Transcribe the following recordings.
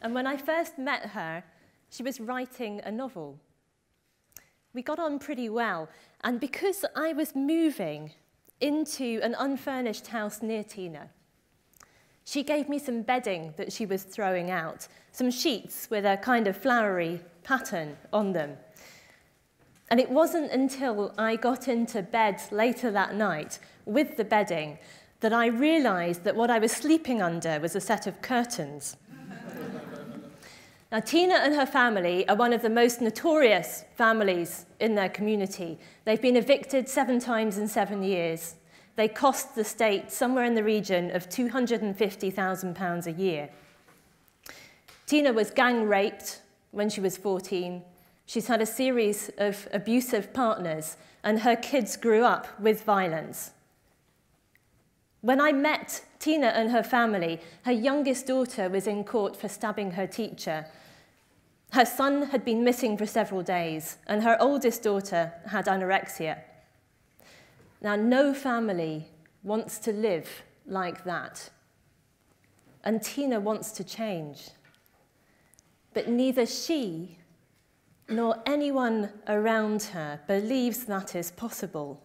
And when I first met her, she was writing a novel. We got on pretty well, and because I was moving into an unfurnished house near Tina, she gave me some bedding that she was throwing out, some sheets with a kind of flowery pattern on them. And it wasn't until I got into bed later that night with the bedding that I realized that what I was sleeping under was a set of curtains. Now, Tina and her family are one of the most notorious families in their community. They've been evicted 7 times in 7 years. They cost the state somewhere in the region of £250,000 a year. Tina was gang raped when she was 14. She's had a series of abusive partners, and her kids grew up with violence. When I met Tina and her family, her youngest daughter was in court for stabbing her teacher. Her son had been missing for several days, and her oldest daughter had anorexia. Now, no family wants to live like that, and Tina wants to change. But neither she nor anyone around her believes that is possible.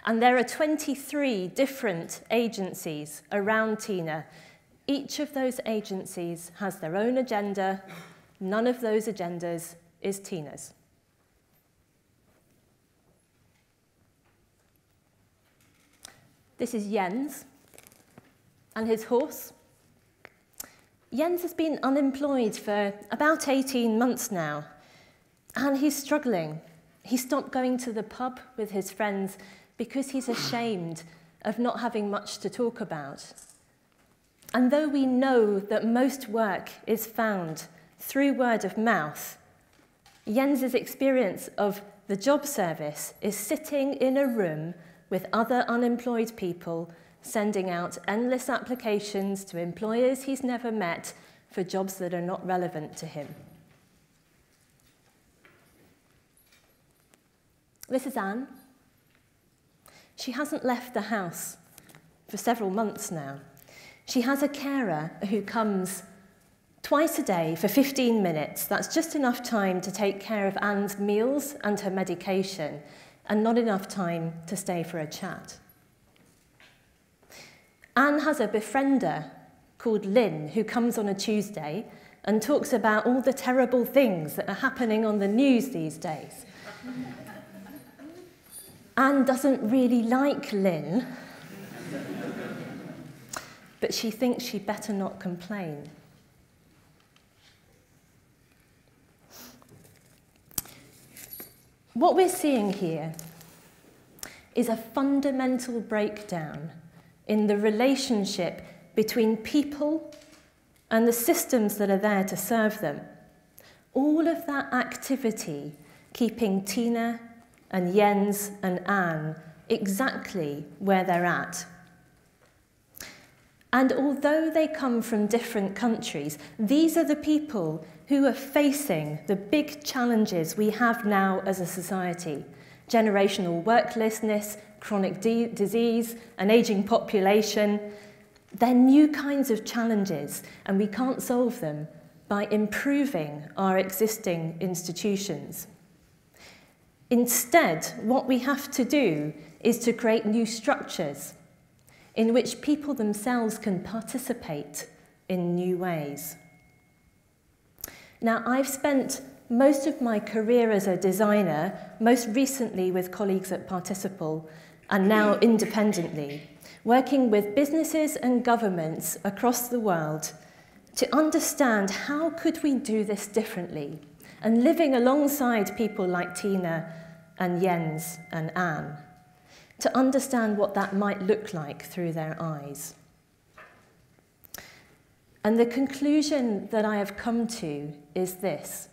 And there are 23 different agencies around Tina. Each of those agencies has their own agenda. None of those agendas is Tina's. This is Jens and his horse. Jens has been unemployed for about 18 months now, and he's struggling. He stopped going to the pub with his friends because he's ashamed of not having much to talk about. And though we know that most work is found through word of mouth, Jens's experience of the job service is sitting in a room with other unemployed people, sending out endless applications to employers he's never met for jobs that are not relevant to him. This is Anne. She hasn't left the house for several months now. She has a carer who comes twice a day for 15 minutes. That's just enough time to take care of Anne's meals and her medication, and not enough time to stay for a chat. Anne has a befriender called Lynn who comes on a Tuesday and talks about all the terrible things that are happening on the news these days. Anne doesn't really like Lynn, but she thinks she'd better not complain. What we're seeing here is a fundamental breakdown in the relationship between people and the systems that are there to serve them. All of that activity keeping Tina and Jens and Anne exactly where they're at. And although they come from different countries, these are the people who are facing the big challenges we have now as a society: generational worklessness, chronic disease, an aging population. They're new kinds of challenges, and we can't solve them by improving our existing institutions. Instead, what we have to do is to create new structures in which people themselves can participate in new ways. Now, I've spent most of my career as a designer, most recently with colleagues at Participle, and now independently, working with businesses and governments across the world to understand how could we do this differently, and living alongside people like Tina and Jens and Anne, to understand what that might look like through their eyes. And the conclusion that I have come to is this: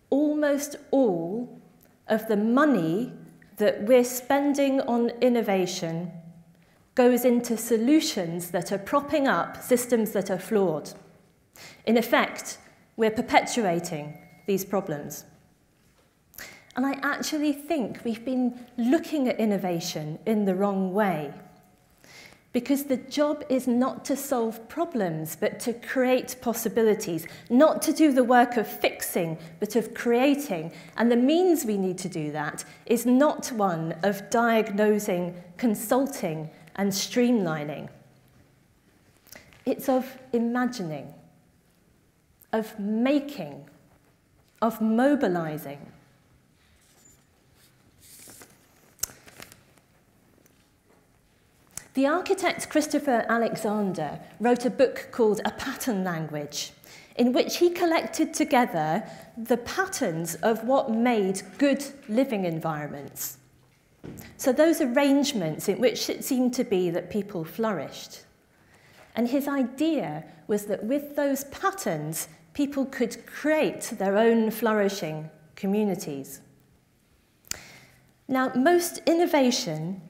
almost all of the money that we're spending on innovation goes into solutions that are propping up systems that are flawed. In effect, we're perpetuating these problems. And I actually think we've been looking at innovation in the wrong way. Because the job is not to solve problems, but to create possibilities, not to do the work of fixing, but of creating. And the means we need to do that is not one of diagnosing, consulting, and streamlining. It's of imagining, of making, of mobilizing. The architect Christopher Alexander wrote a book called A Pattern Language, in which he collected together the patterns of what made good living environments. So those arrangements in which it seemed to be that people flourished. And his idea was that with those patterns, people could create their own flourishing communities. Now, most innovation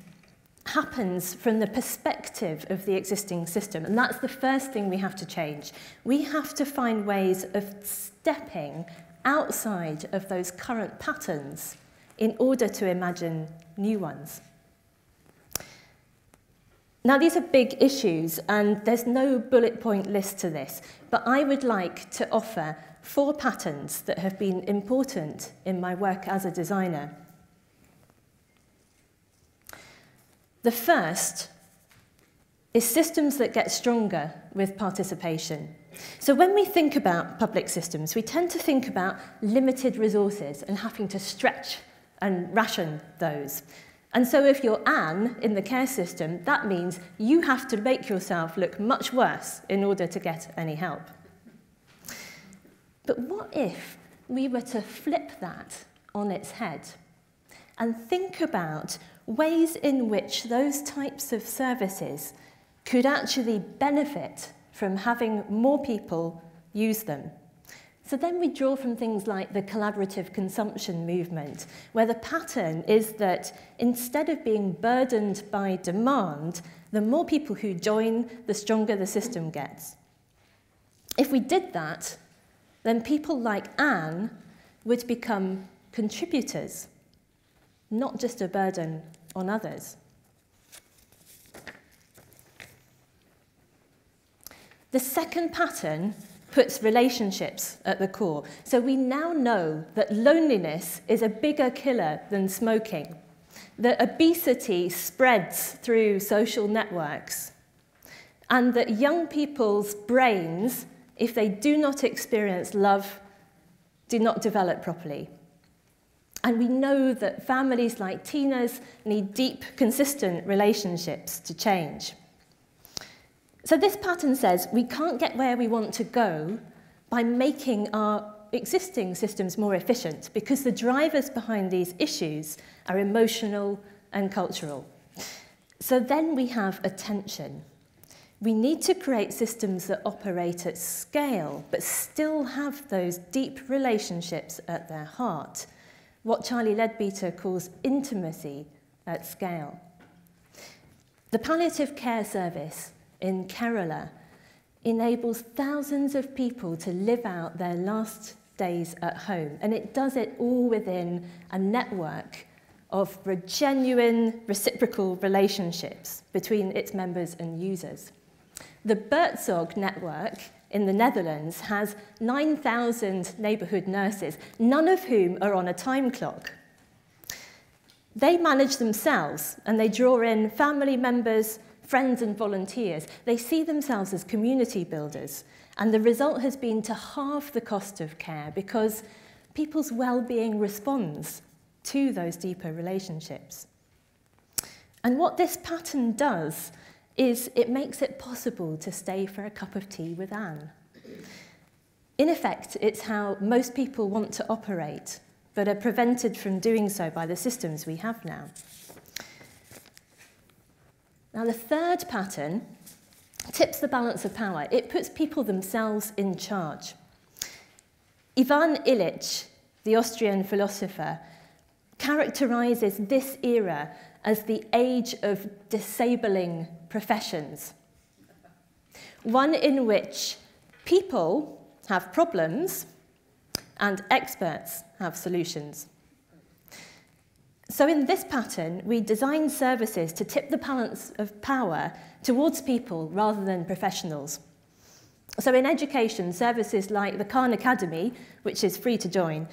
happens from the perspective of the existing system, and that's the first thing we have to change. We have to find ways of stepping outside of those current patterns in order to imagine new ones. Now, these are big issues, and there's no bullet point list to this, but I would like to offer 4 patterns that have been important in my work as a designer. The first is systems that get stronger with participation. So when we think about public systems, we tend to think about limited resources and having to stretch and ration those. And so if you're Anne in the care system, that means you have to make yourself look much worse in order to get any help. But what if we were to flip that on its head and think about ways in which those types of services could actually benefit from having more people use them? So then we draw from things like the collaborative consumption movement, where the pattern is that instead of being burdened by demand, the more people who join, the stronger the system gets. If we did that, then people like Anne would become contributors, not just a burden on others. The second pattern puts relationships at the core. So we now know that loneliness is a bigger killer than smoking, that obesity spreads through social networks, and that young people's brains, if they do not experience love, do not develop properly. And we know that families like Tina's need deep, consistent relationships to change. So this pattern says we can't get where we want to go by making our existing systems more efficient, because the drivers behind these issues are emotional and cultural. So then we have attention. We need to create systems that operate at scale, but still have those deep relationships at their heart, what Charlie Leadbeater calls intimacy at scale. The palliative care service in Kerala enables thousands of people to live out their last days at home, and it does it all within a network of genuine reciprocal relationships between its members and users. The Buurtzorg network in the Netherlands has 9,000 neighbourhood nurses, none of whom are on a time clock. They manage themselves, and they draw in family members, friends and volunteers. They see themselves as community builders, and the result has been to halve the cost of care because people's well-being responds to those deeper relationships. And what this pattern does is it makes it possible to stay for a cup of tea with Anne. In effect, it's how most people want to operate, but are prevented from doing so by the systems we have now. Now, the third pattern tips the balance of power. It puts people themselves in charge. Ivan Illich, the Austrian philosopher, characterizes this era as the age of disabling professions, one in which people have problems and experts have solutions. So in this pattern, we design services to tip the balance of power towards people rather than professionals. So in education, services like the Khan Academy, which is free to join,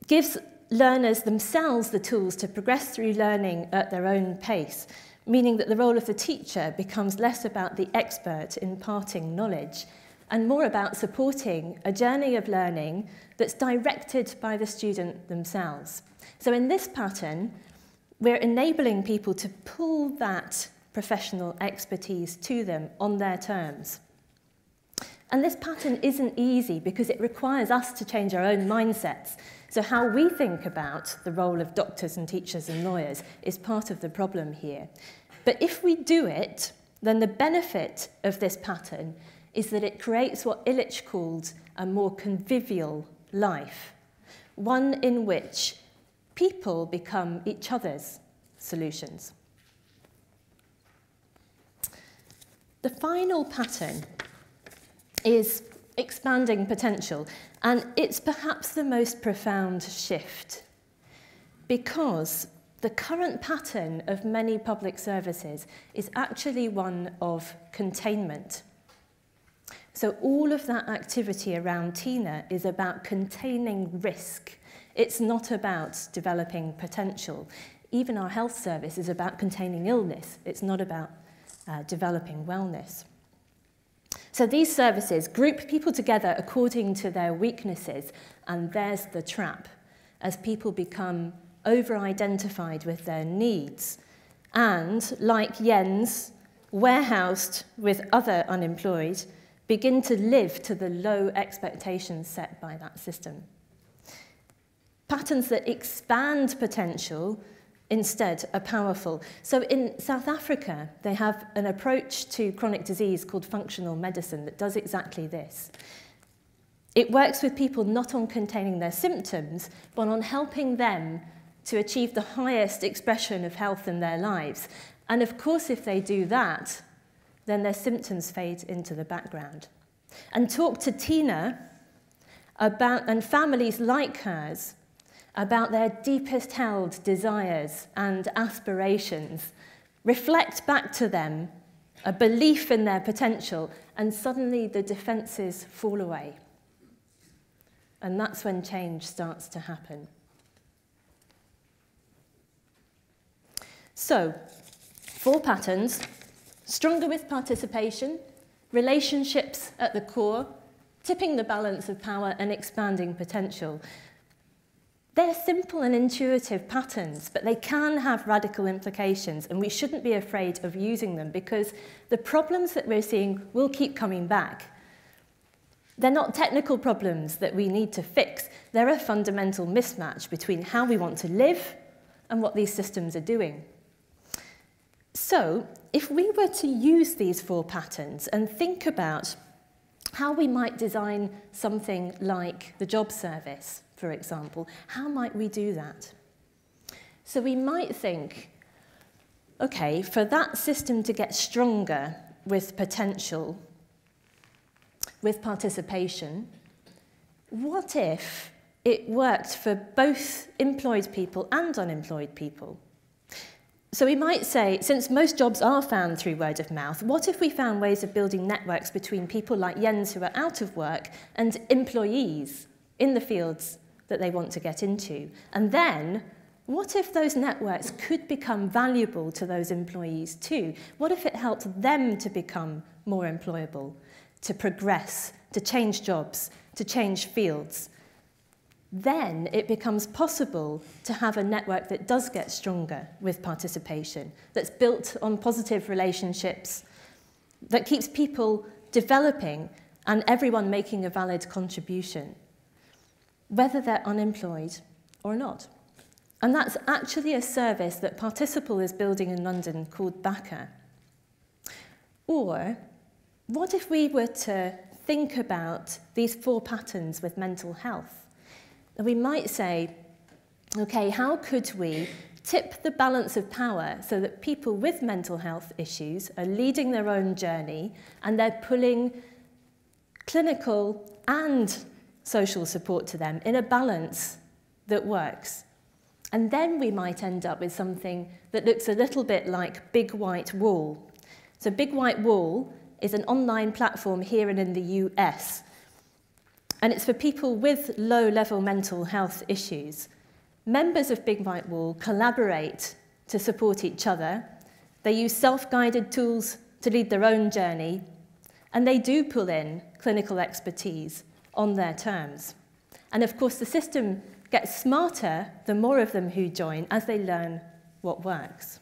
gives learners themselves the tools to progress through learning at their own pace, meaning that the role of the teacher becomes less about the expert imparting knowledge and more about supporting a journey of learning that's directed by the student themselves. So in this pattern, we're enabling people to pull that professional expertise to them on their terms. And this pattern isn't easy because it requires us to change our own mindsets. So how we think about the role of doctors and teachers and lawyers is part of the problem here. But if we do it, then the benefit of this pattern is that it creates what Illich called a more convivial life, one in which people become each other's solutions. The final pattern is expanding potential, and it's perhaps the most profound shift because the current pattern of many public services is actually one of containment. So all of that activity around TINA is about containing risk. It's not about developing potential. Even our health service is about containing illness. It's not about developing wellness. So these services group people together according to their weaknesses, and there's the trap, as people become over-identified with their needs, and, like Jens, warehoused with other unemployed, begin to live to the low expectations set by that system. Patterns that expand potential instead are powerful. So in South Africa, they have an approach to chronic disease called functional medicine that does exactly this. It works with people not on containing their symptoms, but on helping them to achieve the highest expression of health in their lives. And of course, if they do that, then their symptoms fade into the background. And talk to Tina about, and families like hers, about their deepest held desires and aspirations, reflect back to them a belief in their potential, and suddenly the defenses fall away. And that's when change starts to happen. So, 4 patterns: stronger with participation, relationships at the core, tipping the balance of power, and expanding potential. They're simple and intuitive patterns, but they can have radical implications, and we shouldn't be afraid of using them because the problems that we're seeing will keep coming back. They're not technical problems that we need to fix. They're a fundamental mismatch between how we want to live and what these systems are doing. So, if we were to use these 4 patterns and think about how we might design something like the job service, for example, how might we do that? So we might think, okay, for that system to get stronger with potential, with participation, what if it worked for both employed people and unemployed people? So we might say, since most jobs are found through word of mouth, what if we found ways of building networks between people like Jens who are out of work and employees in the fields that they want to get into? And then, what if those networks could become valuable to those employees too? What if it helped them to become more employable, to progress, to change jobs, to change fields? Then it becomes possible to have a network that does get stronger with participation, that's built on positive relationships, that keeps people developing and everyone making a valid contribution, whether they're unemployed or not. And that's actually a service that Participle is building in London called Backer. Or what if we were to think about these 4 patterns with mental health? And we might say, okay, how could we tip the balance of power so that people with mental health issues are leading their own journey and they're pulling clinical and social support to them in a balance that works? And then we might end up with something that looks a little bit like Big White Wall. So Big White Wall is an online platform here and in the US. And it's for people with low-level mental health issues. Members of Big White Wall collaborate to support each other. They use self-guided tools to lead their own journey. And they do pull in clinical expertise on their terms. And of course, the system gets smarter the more of them who join as they learn what works.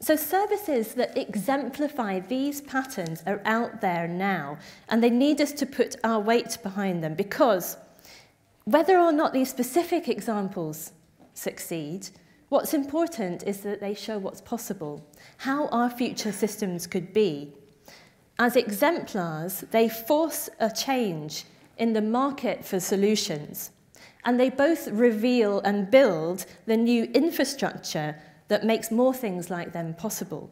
So services that exemplify these patterns are out there now, and they need us to put our weight behind them, because whether or not these specific examples succeed, what's important is that they show what's possible, how our future systems could be. As exemplars, they force a change in the market for solutions, and they both reveal and build the new infrastructure that makes more things like them possible.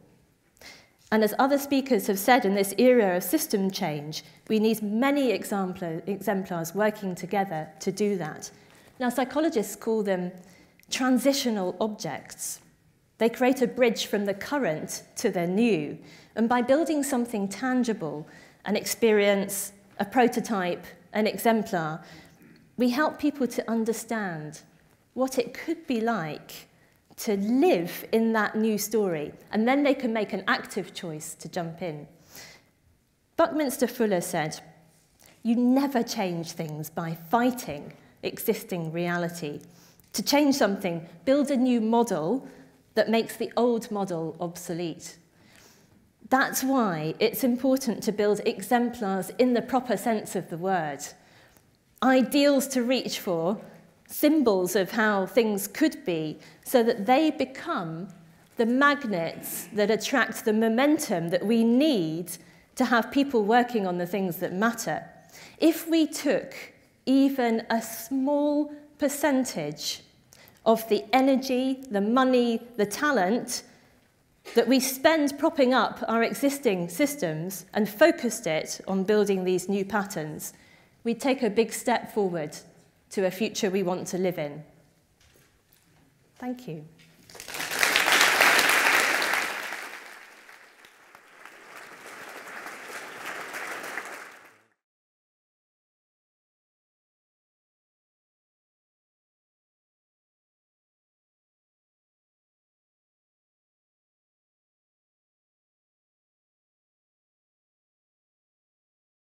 And as other speakers have said, in this era of system change, we need many exemplars working together to do that. Now, psychologists call them transitional objects. They create a bridge from the current to the new, and by building something tangible, an experience, a prototype, an exemplar, we help people to understand what it could be like to live in that new story, and then they can make an active choice to jump in. Buckminster Fuller said, "You never change things by fighting existing reality. To change something, build a new model that makes the old model obsolete." That's why it's important to build exemplars in the proper sense of the word. Ideals to reach for, symbols of how things could be, so that they become the magnets that attract the momentum that we need to have people working on the things that matter. If we took even a small percentage of the energy, the money, the talent that we spend propping up our existing systems and focused it on building these new patterns, we'd take a big step forward to a future we want to live in. Thank you.